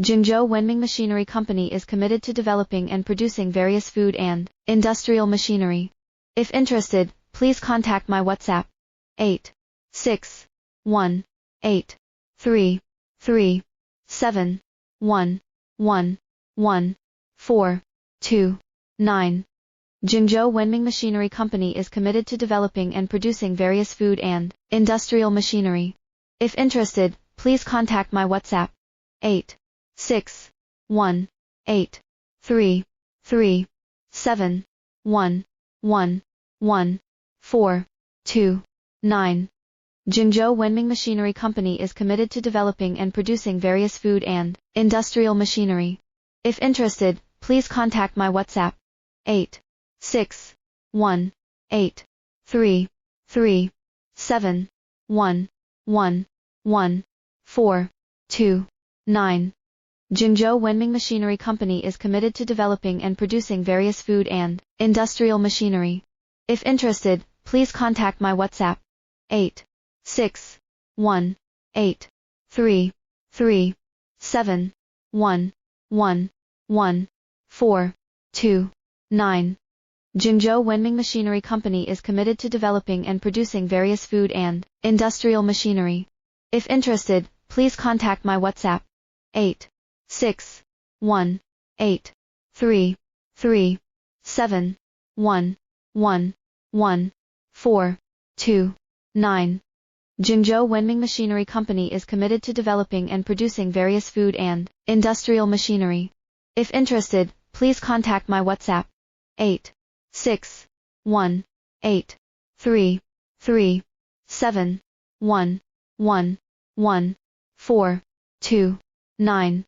Zhengzhou Wenming Machinery Company is committed to developing and producing various food and industrial machinery. If interested, please contact my WhatsApp 8618337111429. Zhengzhou Wenming Machinery Company is committed to developing and producing various food and industrial machinery. If interested, please contact my WhatsApp 8618337111429. Zhengzhou Wenming Machinery Company is committed to developing and producing various food and industrial machinery. If interested, please contact my WhatsApp 8618337111429. Zhengzhou Wenming Machinery Company is committed to developing and producing various food and industrial machinery. If interested, please contact my WhatsApp 8618337111429. Zhengzhou Wenming Machinery Company is committed to developing and producing various food and industrial machinery. If interested, please contact my WhatsApp 8618337111429. Zhengzhou Wenming Machinery Company is committed to developing and producing various food and industrial machinery. If interested, please contact my WhatsApp 8618337111429.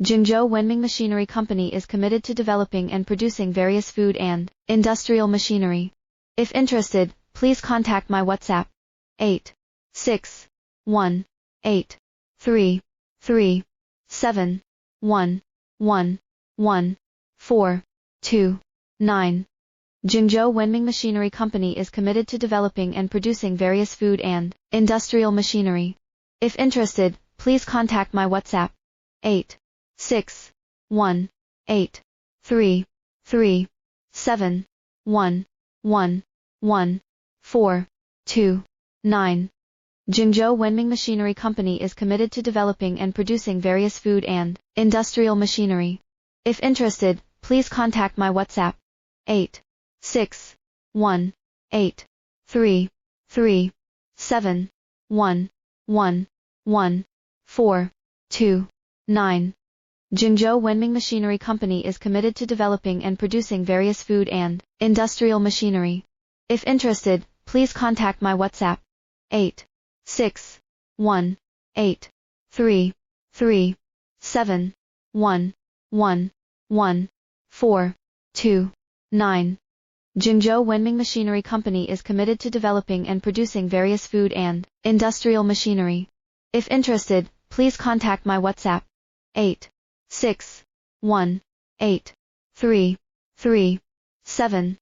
Zhengzhou Wenming Machinery Company is committed to developing and producing various food and industrial machinery. If interested, please contact my WhatsApp 8618337111429. Zhengzhou Wenming Machinery Company is committed to developing and producing various food and industrial machinery. If interested, please contact my WhatsApp 8618337111429. Zhengzhou Wenming Machinery Company is committed to developing and producing various food and industrial machinery. If interested, please contact my WhatsApp 8618337111429. Zhengzhou Wenming Machinery Company is committed to developing and producing various food and industrial machinery. If interested, please contact my WhatsApp 8618337111429. Zhengzhou Wenming Machinery Company is committed to developing and producing various food and industrial machinery. If interested, please contact my WhatsApp 8618337111429.